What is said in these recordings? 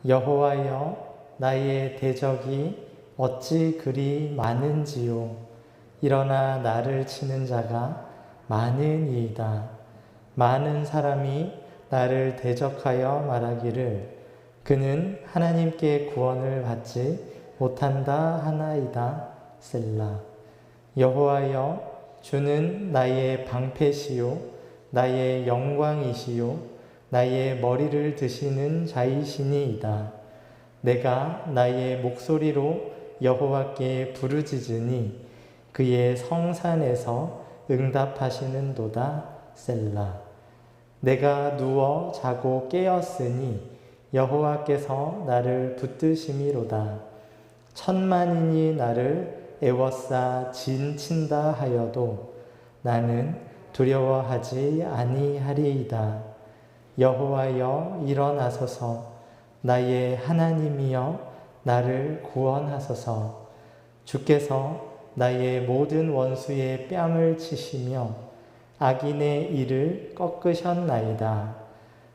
여호와여, 나의 대적이 어찌 그리 많은지요. 일어나 나를 치는 자가 많으니이다. 많은 사람이 나를 대적하여 말하기를 그는 하나님께 구원을 받지 못한다 하나이다. 셀라. 여호와여, 주는 나의 방패시요 나의 영광이시요 나의 머리를 드시는 자이시니이다. 내가 나의 목소리로 여호와께 부르짖으니 그의 성산에서 응답하시는도다. 셀라. 내가 누워 자고 깨었으니 여호와께서 나를 붙드심이로다. 천만인이 나를 애워싸 진친다 하여도 나는 두려워하지 아니하리이다. 여호와여, 일어나소서. 나의 하나님이여, 나를 구원하소서. 주께서 나의 모든 원수의 뺨을 치시며 악인의 일을 꺾으셨나이다.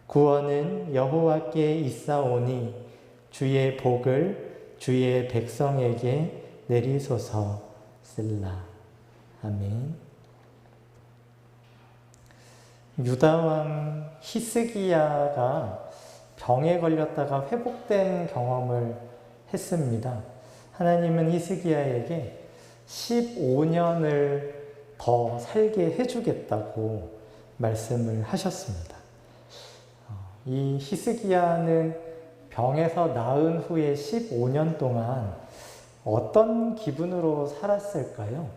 구원은 여호와께 있사오니 주의 복을 주의 백성에게 내리소서. 셀라. 아멘. 유다왕 히스기야가 병에 걸렸다가 회복된 경험을 했습니다. 하나님은 히스기야에게 15년을 더 살게 해주겠다고 말씀을 하셨습니다. 이 히스기야는 병에서 나은 후에 15년 동안 어떤 기분으로 살았을까요?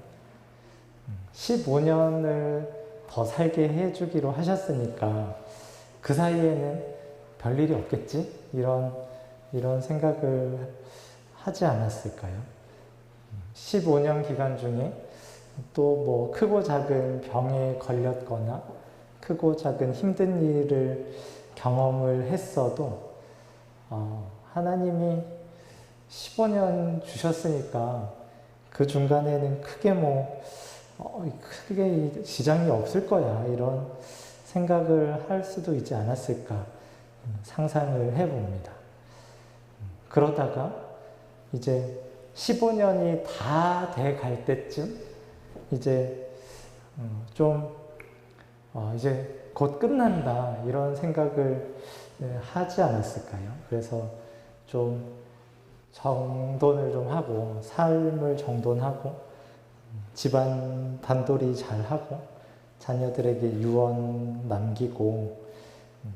15년을 더 살게 해주기로 하셨으니까 그 사이에는 별일이 없겠지? 이런 생각을 하지 않았을까요? 15년 기간 중에 또 뭐 크고 작은 병에 걸렸거나 크고 작은 힘든 일을 경험을 했어도 하나님이 15년 주셨으니까 그 중간에는 크게 지장이 없을 거야, 이런 생각을 할 수도 있지 않았을까 상상을 해봅니다. 그러다가 이제 15년이 다 돼 갈 때쯤 이제 이제 곧 끝난다, 이런 생각을 하지 않았을까요? 그래서 좀 정돈을 좀 하고, 삶을 정돈하고, 집안 단돌이 잘하고, 자녀들에게 유언 남기고,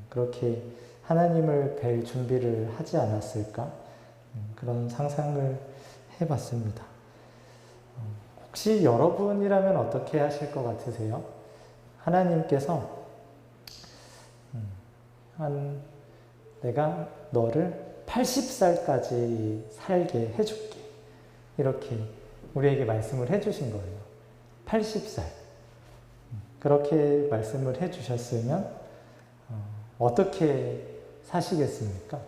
그렇게 하나님을 뵐 준비를 하지 않았을까? 그런 상상을 해봤습니다. 혹시 여러분이라면 어떻게 하실 것 같으세요? 하나님께서 내가 너를 80살까지 살게 해줄게, 이렇게 우리에게 말씀을 해주신 거예요. 80살. 그렇게 말씀을 해주셨으면 어떻게 사시겠습니까?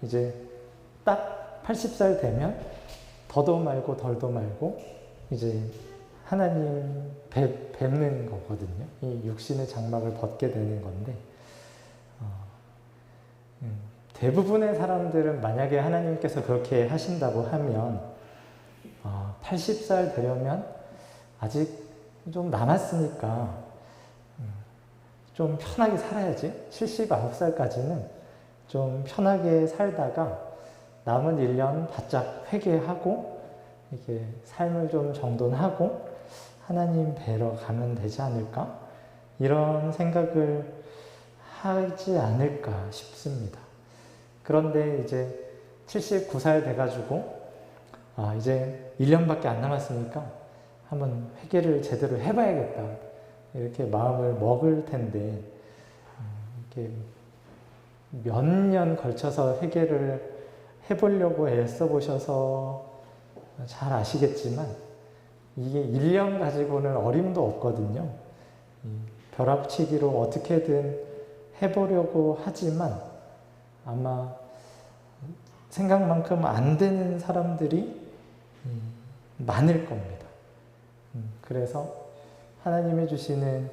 이제 딱 80살 되면 더도 말고 덜도 말고 이제 하나님 뵙는 거거든요. 이 육신의 장막을 벗게 되는 건데, 대부분의 사람들은 만약에 하나님께서 그렇게 하신다고 하면 80살 되려면 아직 좀 남았으니까 좀 편하게 살아야지, 79살까지는 좀 편하게 살다가 남은 1년 바짝 회개하고 이렇게 삶을 좀 정돈하고 하나님 뵈러 가면 되지 않을까? 이런 생각을 하지 않을까 싶습니다. 그런데 이제 79살 돼가지고 이제 1년밖에 안 남았으니까 한번 회개를 제대로 해봐야겠다, 이렇게 마음을 먹을 텐데, 이렇게 몇 년 걸쳐서 회개를 해보려고 애써 보셔서 잘 아시겠지만 이게 1년 가지고는 어림도 없거든요. 벼락치기로 어떻게든 해보려고 하지만 아마 생각만큼 안 되는 사람들이 많을 겁니다. 그래서 하나님이 주시는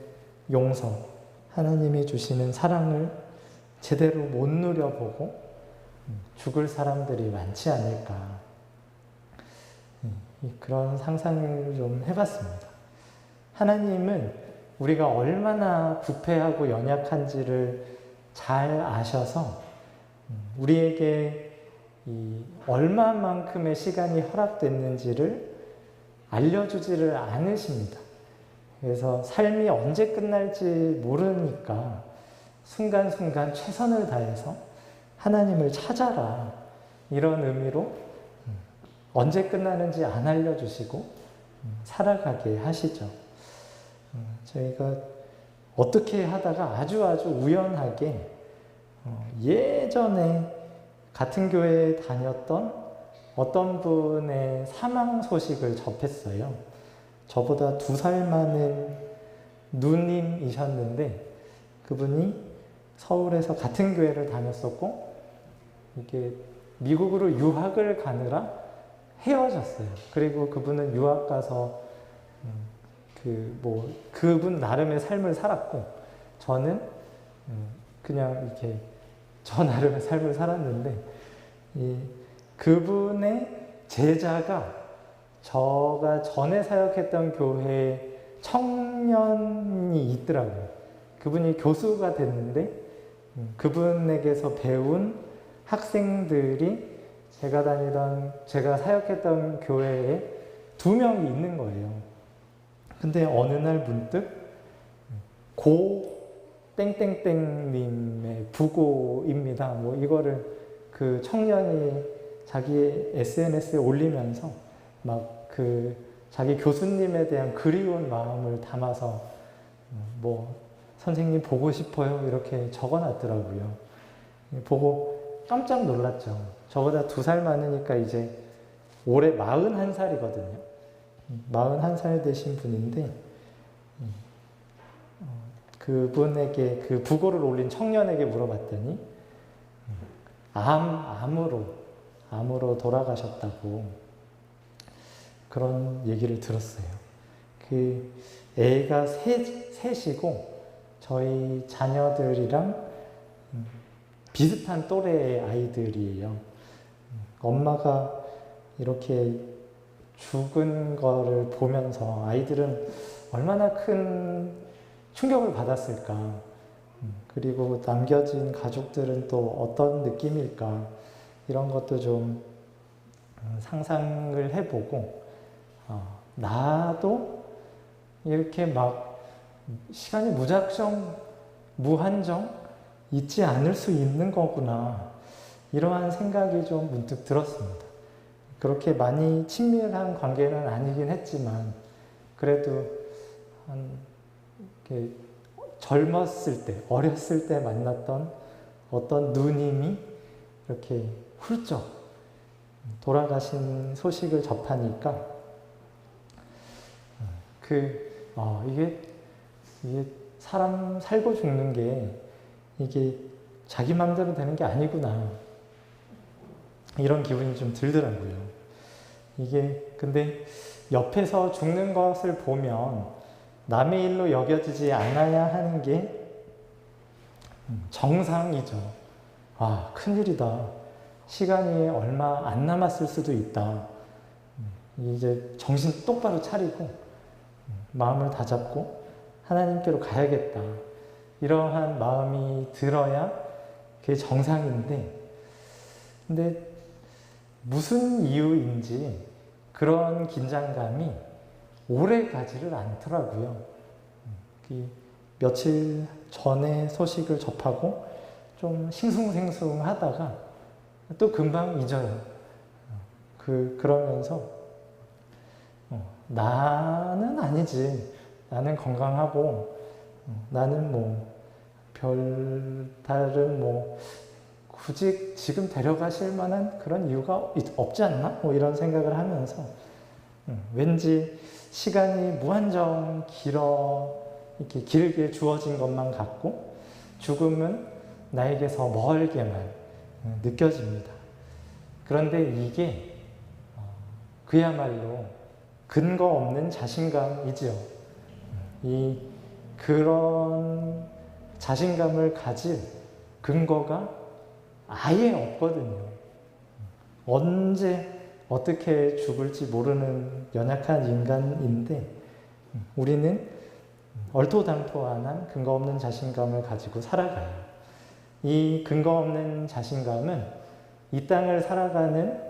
용서, 하나님이 주시는 사랑을 제대로 못 누려보고 죽을 사람들이 많지 않을까. 그런 상상을 좀 해봤습니다. 하나님은 우리가 얼마나 부패하고 연약한지를 잘 아셔서 우리에게 얼마만큼의 시간이 허락됐는지를 알려주지를 않으십니다. 그래서 삶이 언제 끝날지 모르니까 순간순간 최선을 다해서 하나님을 찾아라, 이런 의미로 언제 끝나는지 안 알려주시고 살아가게 하시죠. 저희가 어떻게 하다가 아주 우연하게 예전에 같은 교회에 다녔던 어떤 분의 사망 소식을 접했어요. 저보다 2살 많은 누님이셨는데 그분이 서울에서 같은 교회를 다녔었고 이게 미국으로 유학을 가느라 헤어졌어요. 그리고 그분은 유학 가서 그분 나름의 삶을 살았고 저는 그냥 이렇게 저 나름의 삶을 살았는데 그분의 제자가 저가 전에 사역했던 교회에 청년이 있더라고요. 그분이 교수가 됐는데 그분에게서 배운 학생들이 제가 사역했던 교회에 2명이 있는 거예요. 근데 어느 날 문득 고 땡땡땡님의 부고입니다. 이거를 그 청년이 자기 SNS에 올리면서 자기 교수님에 대한 그리운 마음을 담아서 선생님 보고 싶어요, 이렇게 적어놨더라고요. 보고 깜짝 놀랐죠. 저보다 2살 많으니까 이제 올해 41살이거든요. 41살 되신 분인데 그분에게 그 부고를 올린 청년에게 물어봤더니 암으로 돌아가셨다고 그런 얘기를 들었어요. 그 애가 셋이고 저희 자녀들이랑 비슷한 또래의 아이들이에요. 엄마가 이렇게 죽은 거를 보면서 아이들은 얼마나 큰 충격을 받았을까. 그리고 남겨진 가족들은 또 어떤 느낌일까. 이런 것도 좀 상상을 해보고 나도 이렇게 시간이 무한정 있지 않을 수 있는 거구나. 이러한 생각이 좀 문득 들었습니다. 그렇게 많이 친밀한 관계는 아니긴 했지만 그래도 이렇게 젊었을 때, 어렸을 때 만났던 어떤 누님이 이렇게 훌쩍 돌아가신 소식을 접하니까 이게 사람 살고 죽는 게 이게 자기 마음대로 되는 게 아니구나, 이런 기분이 좀 들더라고요. 근데 옆에서 죽는 것을 보면 남의 일로 여겨지지 않아야 하는 게 정상이죠. 큰일이다. 시간이 얼마 안 남았을 수도 있다. 이제 정신 똑바로 차리고 마음을 다잡고 하나님께로 가야겠다. 이러한 마음이 들어야 그게 정상인데, 근데 무슨 이유인지 그런 긴장감이 오래 가지를 않더라고요. 며칠 전에 소식을 접하고 좀 싱숭생숭하다가 또 금방 잊어요. 그러면서 나는 아니지. 나는 건강하고 나는 별다른 굳이 지금 데려가실 만한 그런 이유가 없지 않나? 이런 생각을 하면서 왠지 시간이 무한정 이렇게 길게 주어진 것만 같고 죽음은 나에게서 멀게만 느껴집니다. 그런데 이게 그야말로 근거 없는 자신감이지요. 그런 자신감을 가질 근거가 아예 없거든요. 언제 어떻게 죽을지 모르는 연약한 인간인데 우리는 얼토당토한 근거 없는 자신감을 가지고 살아가요. 이 근거 없는 자신감은 이 땅을 살아가는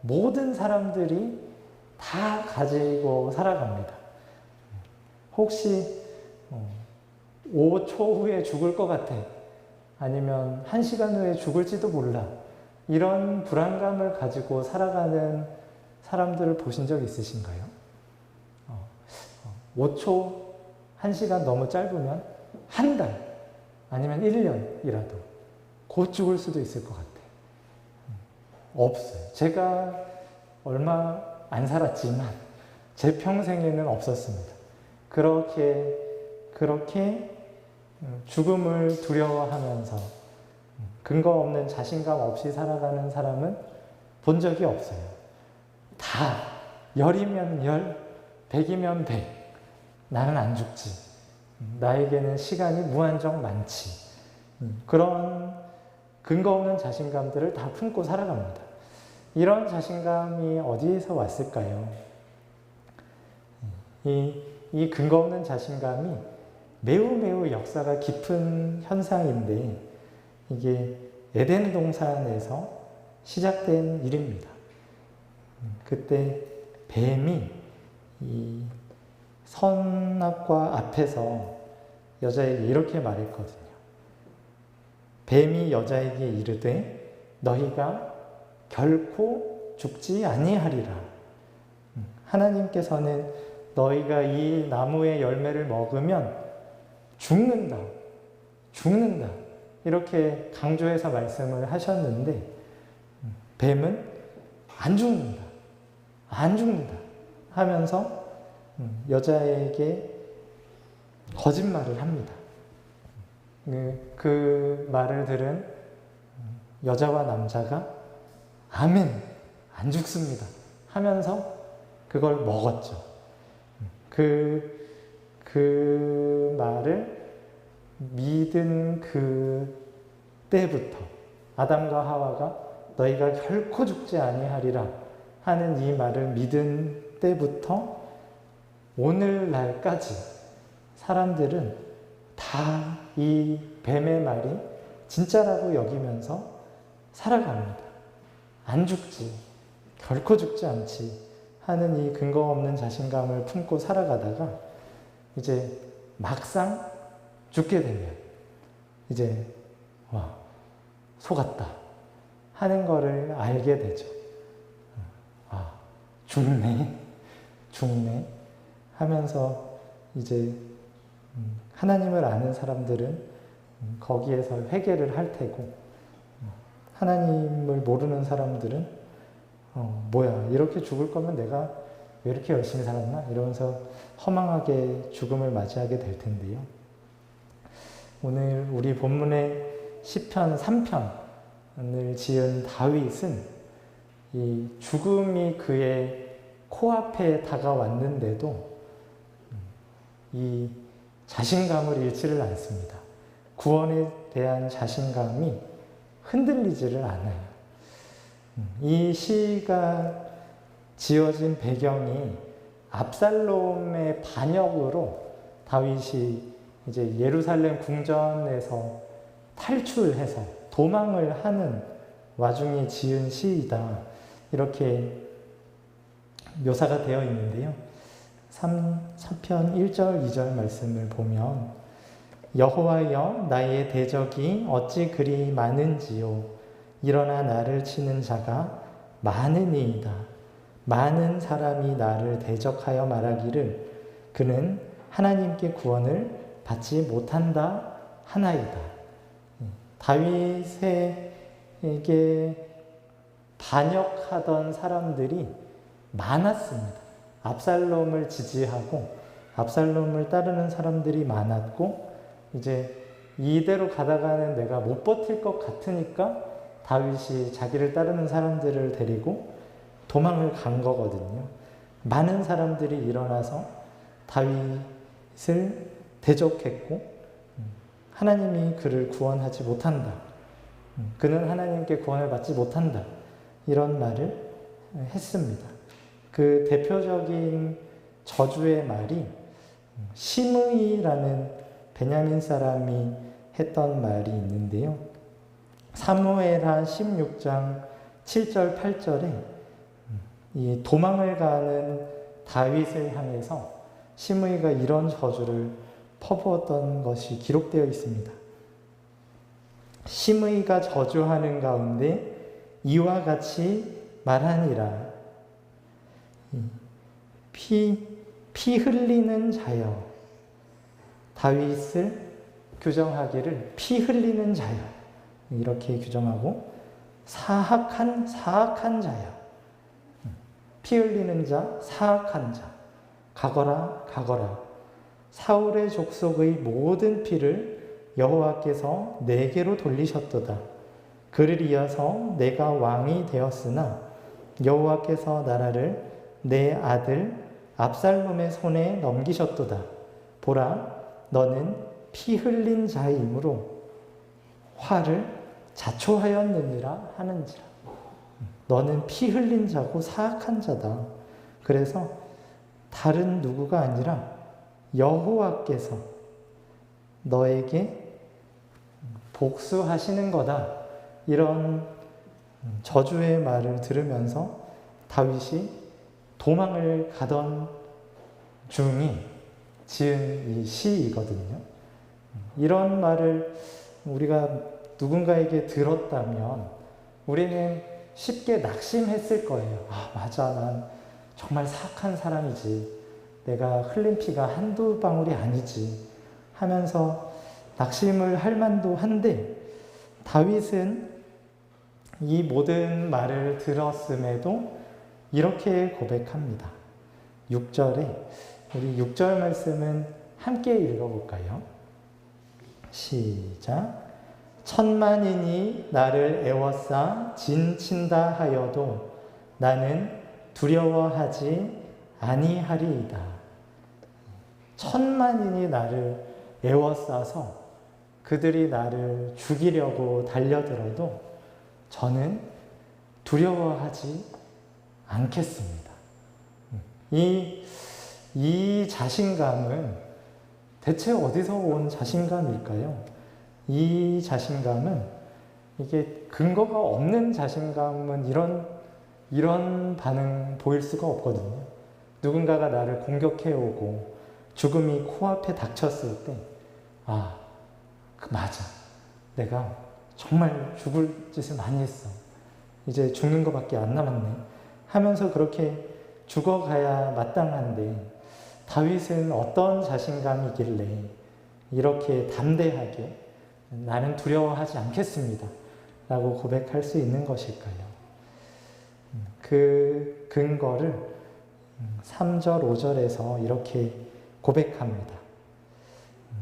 모든 사람들이 다 가지고 살아갑니다. 혹시 5초 후에 죽을 것 같아. 아니면 1시간 후에 죽을지도 몰라. 이런 불안감을 가지고 살아가는 사람들을 보신 적 있으신가요? 5초, 1시간 너무 짧으면 한 달, 아니면 1년이라도 곧 죽을 수도 있을 것 같아요. 없어요. 제가 얼마 안 살았지만 제 평생에는 없었습니다. 그렇게 죽음을 두려워하면서 근거 없는 자신감 없이 살아가는 사람은 본 적이 없어요. 다 10이면 10, 100이면 100. 나는 안 죽지. 나에게는 시간이 무한정 많지. 그런 근거 없는 자신감들을 다 품고 살아갑니다. 이런 자신감이 어디에서 왔을까요? 이 근거 없는 자신감이 매우 역사가 깊은 현상인데 이게 에덴 동산에서 시작된 일입니다. 그때 뱀이 이 선악과 앞에서 여자에게 이렇게 말했거든요. 뱀이 여자에게 이르되 너희가 결코 죽지 아니하리라. 하나님께서는 너희가 이 나무의 열매를 먹으면 죽는다. 이렇게 강조해서 말씀을 하셨는데 뱀은 안 죽는다 하면서 여자에게 거짓말을 합니다. 그 말을 들은 여자와 남자가 아멘, 안 죽습니다 하면서 그걸 먹었죠. 그 말을 믿은 그 때부터 아담과 하와가 너희가 결코 죽지 아니하리라 하는 이 말을 믿은 때부터 오늘날까지 사람들은 다 이 뱀의 말이 진짜라고 여기면서 살아갑니다. 안 죽지, 결코 죽지 않지 하는 이 근거 없는 자신감을 품고 살아가다가 이제 막상 죽게 되면 이제 속았다 하는 거를 알게 되죠. 죽네 하면서 이제 하나님을 아는 사람들은 거기에서 회개를 할 테고 하나님을 모르는 사람들은 뭐야 이렇게 죽을 거면 내가 왜 이렇게 열심히 살았나 이러면서 허망하게 죽음을 맞이하게 될 텐데요. 오늘 우리 본문의 시편 3편을 지은 다윗은 이 죽음이 그의 코앞에 다가왔는데도 이 자신감을 잃지를 않습니다. 구원에 대한 자신감이 흔들리지를 않아요. 이 시가 지어진 배경이 압살롬의 반역으로 다윗이 이제 예루살렘 궁전에서 탈출해서 도망을 하는 와중에 지은 시이다. 이렇게 묘사가 되어 있는데요. 3편 1절 2절 말씀을 보면 여호와여 나의 대적이 어찌 그리 많은지요 일어나 나를 치는 자가 많으니이다. 많은 사람이 나를 대적하여 말하기를 그는 하나님께 구원을 받지 못한다 하나이다. 다윗에게 반역하던 사람들이 많았습니다. 압살롬을 지지하고 압살롬을 따르는 사람들이 많았고 이제 이대로 가다가는 내가 못 버틸 것 같으니까 다윗이 자기를 따르는 사람들을 데리고 도망을 간 거거든요. 많은 사람들이 일어나서 다윗을 대적했고 하나님이 그를 구원하지 못한다 그는 하나님께 구원을 받지 못한다. 이런 말을 했습니다. 그 대표적인 저주의 말이 시므이라는 베냐민 사람이 했던 말이 있는데요. 사무엘하 16장 7절 8절에 이 도망을 가는 다윗을 향해서 시므이가 이런 저주를 퍼부었던 것이 기록되어 있습니다. 시므이가 저주하는 가운데 이와 같이 말하니라. 피 흘리는 자여. 다윗을 규정하기를 피 흘리는 자여. 이렇게 규정하고 사악한 자여. 피 흘리는 자, 사악한 자. 가거라, 가거라. 사울의 족속의 모든 피를 여호와께서 내게로 돌리셨도다. 그를 이어서 내가 왕이 되었으나 여호와께서 나라를 내 아들 압살롬의 손에 넘기셨도다. 보라, 너는 피 흘린 자이므로 화를 자초하였느니라 하는지라. 너는 피 흘린 자고 사악한 자다. 그래서 다른 누구가 아니라 여호와께서 너에게 복수하시는 거다. 이런 저주의 말을 들으면서 다윗이 도망을 가던 중이 지은 이 시이거든요. 이런 말을 우리가 누군가에게 들었다면 우리는 쉽게 낙심했을 거예요. 아, 맞아. 난 정말 사악한 사람이지. 내가 흘린 피가 한두 방울이 아니지. 하면서 낙심을 할 만도 한데 다윗은 이 모든 말을 들었음에도 이렇게 고백합니다. 6절에 우리 6절 말씀은 함께 읽어볼까요? 시작. 천만인이 나를 애워싸 진친다 하여도 나는 두려워하지 아니하리이다. 천만인이 나를 애워싸서 그들이 나를 죽이려고 달려들어도 저는 두려워하지 않겠습니다. 이 자신감은 대체 어디서 온 자신감일까요? 이 자신감은 이게 근거가 없는 자신감은 이런 반응 보일 수가 없거든요. 누군가가 나를 공격해오고 죽음이 코앞에 닥쳤을 때 아, 맞아. 내가 정말 죽을 짓을 많이 했어. 이제 죽는 것밖에 안 남았네. 하면서 그렇게 죽어가야 마땅한데 다윗은 어떤 자신감이길래 이렇게 담대하게 나는 두려워하지 않겠습니다. 라고 고백할 수 있는 것일까요? 그 근거를 3절, 5절에서 이렇게 고백합니다.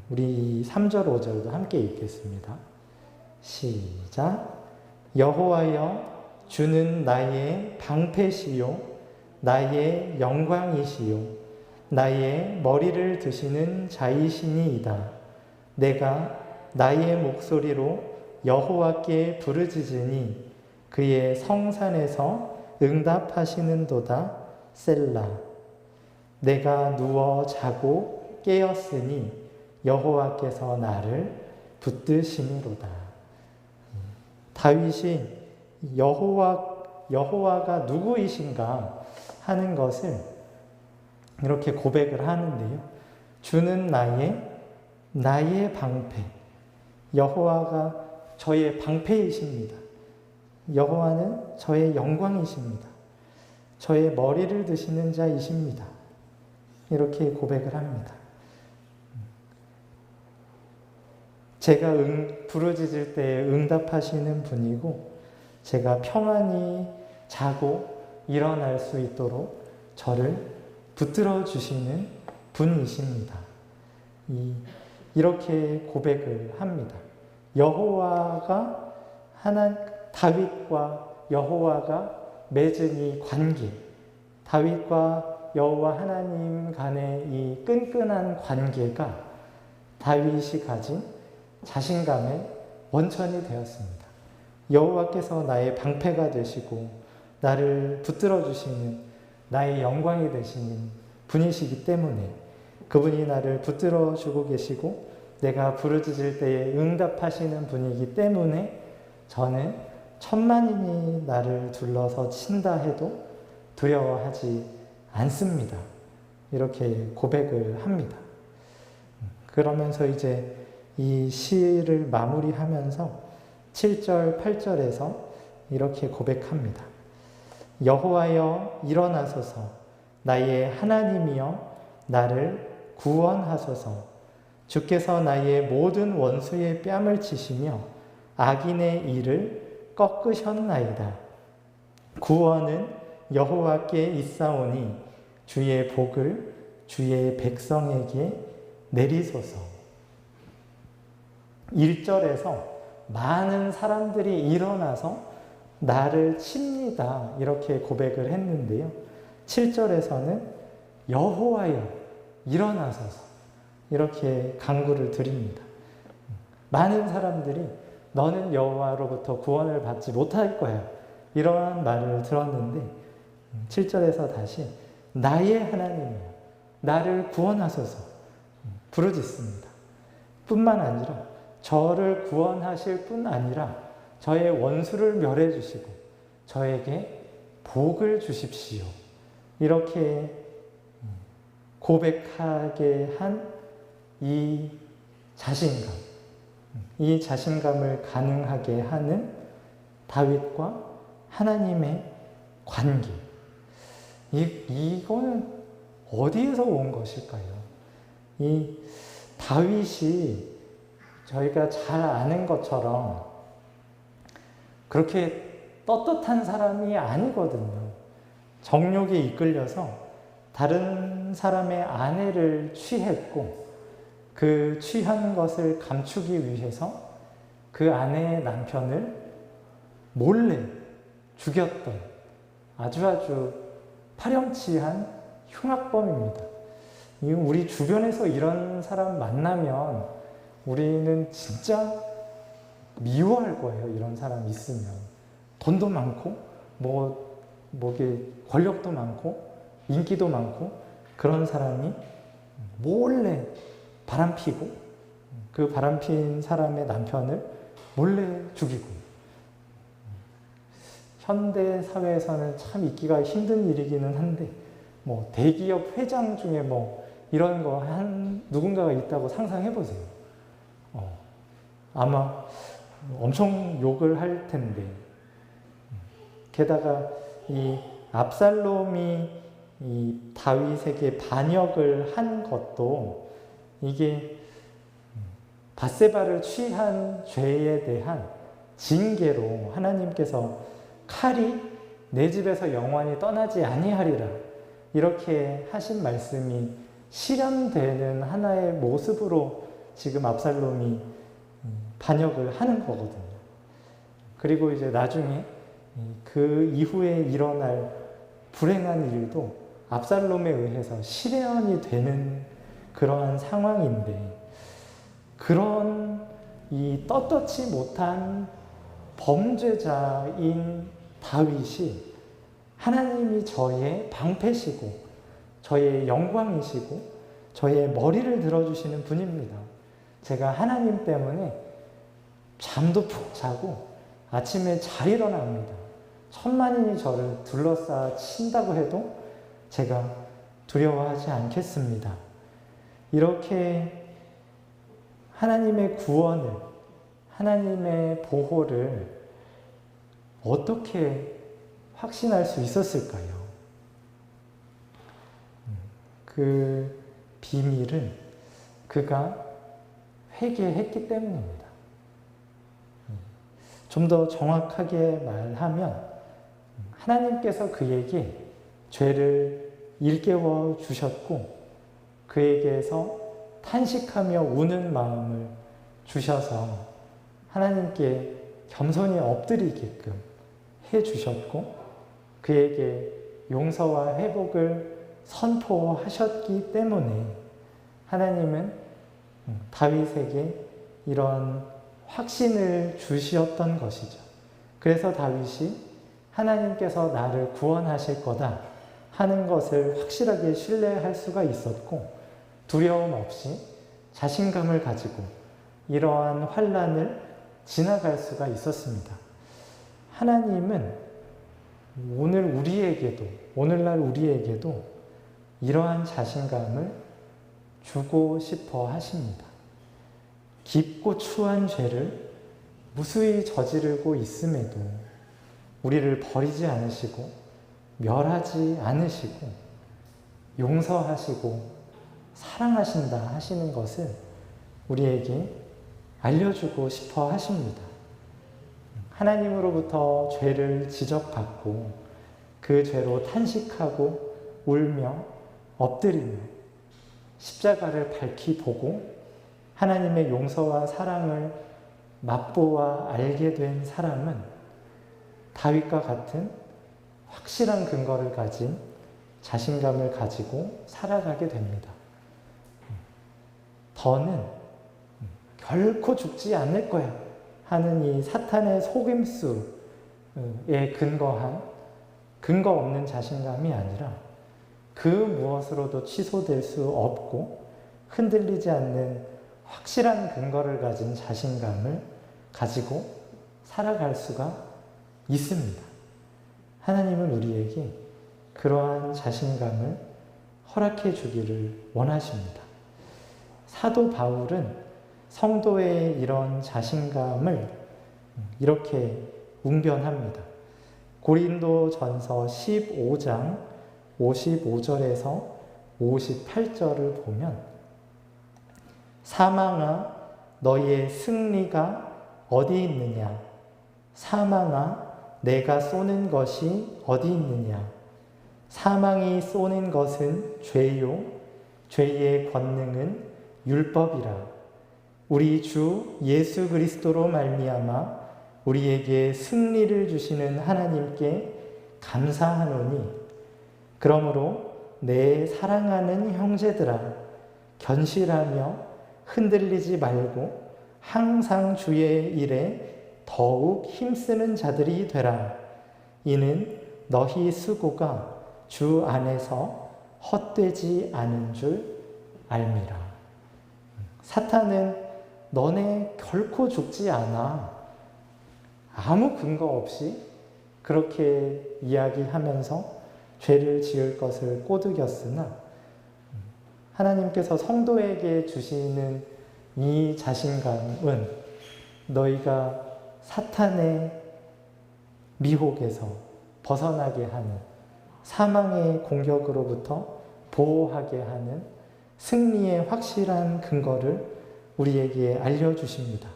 우리 3절, 5절도 함께 읽겠습니다. 시작. 여호와여, 주는 나의 방패시요 나의 영광이시요 나의 머리를 드시는 자이시니이다. 내가 나의 목소리로 여호와께 부르짖으니 그의 성산에서 응답하시는도다. 셀라. 내가 누워 자고 깨었으니 여호와께서 나를 붙드심이로다. 다윗이 여호와가 누구이신가 하는 것을 이렇게 고백을 하는데요. 주는 나의 방패. 여호와가 저의 방패이십니다. 여호와는 저의 영광이십니다. 저의 머리를 드시는 자이십니다. 이렇게 고백을 합니다. 제가 부르짖을 때 응답하시는 분이고 제가 평안히 자고 일어날 수 있도록 저를 붙들어 주시는 분이십니다. 이렇게 고백을 합니다. 여호와가 다윗과 여호와가 맺은 이 관계, 다윗과 여호와 하나님 간의 이 끈끈한 관계가 다윗이 가진 자신감의 원천이 되었습니다. 여호와께서 나의 방패가 되시고 나를 붙들어 주시는 나의 영광이 되시는 분이시기 때문에, 그분이 나를 붙들어 주고 계시고 내가 부르짖을 때에 응답하시는 분이기 때문에 저는 천만인이 나를 둘러서 친다 해도 두려워하지 않습니다. 이렇게 고백을 합니다. 그러면서 이제 이 시를 마무리하면서 7절, 8절에서 이렇게 고백합니다. 여호와여 일어나소서, 나의 하나님이여 나를 구원하소서. 주께서 나의 모든 원수의 뺨을 치시며 악인의 일을 꺾으셨나이다. 구원은 여호와께 있사오니 주의 복을 주의 백성에게 내리소서. 1절에서 많은 사람들이 일어나서 나를 칩니다, 이렇게 고백을 했는데요. 7절에서는 여호와여 일어나소서, 이렇게 간구를 드립니다. 많은 사람들이 너는 여호와로부터 구원을 받지 못할 거야, 이러한 말을 들었는데 7절에서 다시 나의 하나님이여 나를 구원하소서 부르짖습니다. 뿐만 아니라 저를 구원하실 뿐 아니라 저의 원수를 멸해 주시고 저에게 복을 주십시오, 이렇게 고백하게 한 이 자신감, 이 자신감을 가능하게 하는 다윗과 하나님의 관계, 이거는 어디에서 온 것일까요? 이 다윗이 저희가 잘 아는 것처럼 그렇게 떳떳한 사람이 아니거든요. 정욕에 이끌려서 다른 사람의 아내를 취했고 그 취한 것을 감추기 위해서 그 아내의 남편을 몰래 죽였던 아주 파렴치한 흉악범입니다. 우리 주변에서 이런 사람 만나면 우리는 진짜 미워할 거예요. 이런 사람 있으면. 돈도 많고 권력도 많고 인기도 많고 그런 사람이 몰래 바람피고 그 바람핀 사람의 남편을 몰래 죽이고, 현대 사회에서는 참 있기가 힘든 일이기는 한데 대기업 회장 중에 이런 거 한 누군가가 있다고 상상해 보세요. 아마 엄청 욕을 할 텐데. 게다가 이 압살롬이 이 다윗에게 반역을 한 것도 이게 밧세바를 취한 죄에 대한 징계로 하나님께서 칼이 내 집에서 영원히 떠나지 아니하리라, 이렇게 하신 말씀이 실현되는 하나의 모습으로 지금 압살롬이 반역을 하는 거거든요. 그리고 이제 나중에 그 이후에 일어날 불행한 일도 압살롬에 의해서 실현이 되는 그러한 상황인데, 그런 이 떳떳지 못한 범죄자인 다윗이 하나님이 저의 방패시고 저의 영광이시고 저의 머리를 들어주시는 분입니다. 제가 하나님 때문에 잠도 푹 자고 아침에 잘 일어납니다. 천만인이 저를 둘러싸 친다고 해도 제가 두려워하지 않겠습니다. 이렇게 하나님의 구원을, 하나님의 보호를 어떻게 확신할 수 있었을까요? 그 비밀은 그가 회개했기 때문입니다. 좀 더 정확하게 말하면 하나님께서 그에게 죄를 일깨워 주셨고 그에게서 탄식하며 우는 마음을 주셔서 하나님께 겸손히 엎드리게끔 해주셨고 그에게 용서와 회복을 선포하셨기 때문에 하나님은 다윗에게 이런 확신을 주셨던 것이죠. 그래서 다윗이 하나님께서 나를 구원하실 거다 하는 것을 확실하게 신뢰할 수가 있었고, 두려움 없이 자신감을 가지고 이러한 환난을 지나갈 수가 있었습니다. 하나님은 오늘날 우리에게도 이러한 자신감을 주고 싶어 하십니다. 깊고 추한 죄를 무수히 저지르고 있음에도 우리를 버리지 않으시고 멸하지 않으시고 용서하시고 사랑하신다 하시는 것을 우리에게 알려주고 싶어 하십니다. 하나님으로부터 죄를 지적받고 그 죄로 탄식하고 울며 엎드리며 십자가를 밝히 보고 하나님의 용서와 사랑을 맛보아 알게 된 사람은 다윗과 같은 확실한 근거를 가진 자신감을 가지고 살아가게 됩니다. 더는 결코 죽지 않을 거야 하는 이 사탄의 속임수에 근거 없는 자신감이 아니라 그 무엇으로도 취소될 수 없고 흔들리지 않는 확실한 근거를 가진 자신감을 가지고 살아갈 수가 있습니다. 하나님은 우리에게 그러한 자신감을 허락해 주기를 원하십니다. 사도 바울은 성도의 이런 자신감을 이렇게 웅변합니다. 고린도전서 15장 55절에서 58절을 보면, 사망아 너희의 승리가 어디 있느냐? 사망아 내가 쏘는 것이 어디 있느냐? 사망이 쏘는 것은 죄요, 죄의 권능은 율법이라. 우리 주 예수 그리스도로 말미암아 우리에게 승리를 주시는 하나님께 감사하노니, 그러므로 내 사랑하는 형제들아 견실하며 흔들리지 말고 항상 주의 일에 더욱 힘쓰는 자들이 되라. 이는 너희 수고가 주 안에서 헛되지 않은 줄 알미라. 사탄은 너네 결코 죽지 않아, 아무 근거 없이 그렇게 이야기하면서 죄를 지을 것을 꼬드겼으나, 하나님께서 성도에게 주시는 이 자신감은 너희가 사탄의 미혹에서 벗어나게 하는, 사망의 공격으로부터 보호하게 하는 승리의 확실한 근거를 우리에게 알려주십니다.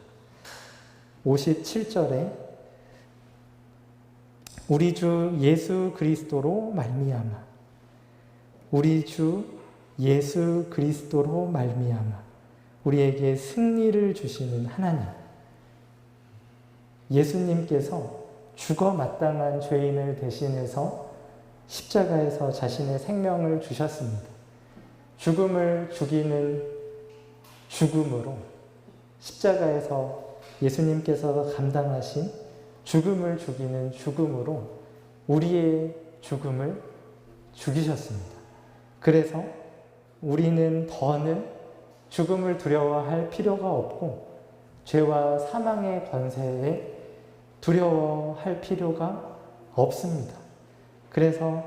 57절에 우리 주 예수 그리스도로 말미암아, 우리 주 예수 그리스도로 말미암아 우리에게 승리를 주시는 하나님, 예수님께서 죽어 마땅한 죄인을 대신해서 십자가에서 자신의 생명을 주셨습니다. 죽음을 죽이는 죽음으로, 십자가에서 예수님께서 감당하신 죽음을 죽이는 죽음으로 우리의 죽음을 죽이셨습니다. 그래서 우리는 더는 죽음을 두려워할 필요가 없고 죄와 사망의 권세에 두려워할 필요가 없습니다. 그래서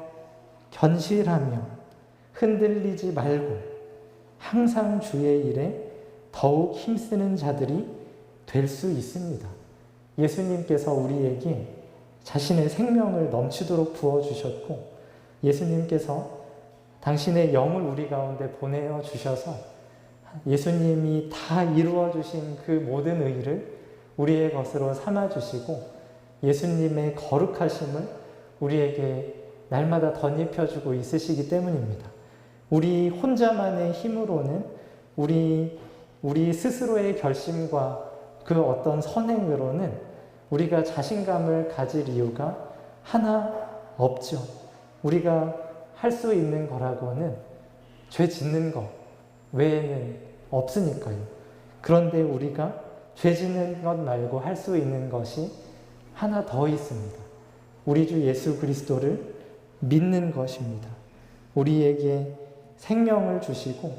견실하며 흔들리지 말고 항상 주의 일에 더욱 힘쓰는 자들이 될 수 있습니다. 예수님께서 우리에게 자신의 생명을 넘치도록 부어주셨고, 예수님께서 당신의 영을 우리 가운데 보내어 주셔서 예수님이 다 이루어 주신 그 모든 의를 우리의 것으로 삼아 주시고, 예수님의 거룩하심을 우리에게 날마다 덧입혀 주고 있으시기 때문입니다. 우리 혼자만의 힘으로는, 우리 스스로의 결심과 그 어떤 선행으로는 우리가 자신감을 가질 이유가 하나 없죠. 우리가 할 수 있는 거라고는 죄 짓는 것 외에는 없으니까요. 그런데 우리가 죄 짓는 것 말고 할 수 있는 것이 하나 더 있습니다. 우리 주 예수 그리스도를 믿는 것입니다. 우리에게 생명을 주시고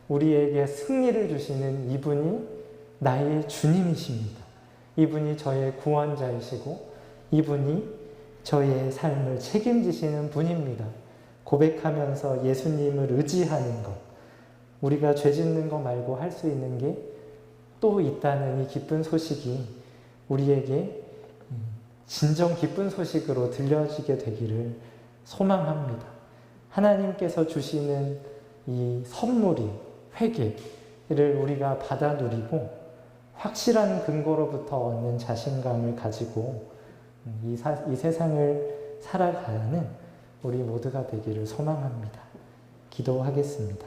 우리에게 승리를 주시는 이분이 나의 주님이십니다. 이분이 저의 구원자이시고 이분이 저의 삶을 책임지시는 분입니다. 고백하면서 예수님을 의지하는 것, 우리가 죄 짓는 것 말고 할 수 있는 게 또 있다는 이 기쁜 소식이 우리에게 진정 기쁜 소식으로 들려지게 되기를 소망합니다. 하나님께서 주시는 이 선물이 회개를 우리가 받아 누리고 확실한 근거로부터 얻는 자신감을 가지고 이 세상을 살아가는 우리 모두가 되기를 소망합니다. 기도하겠습니다.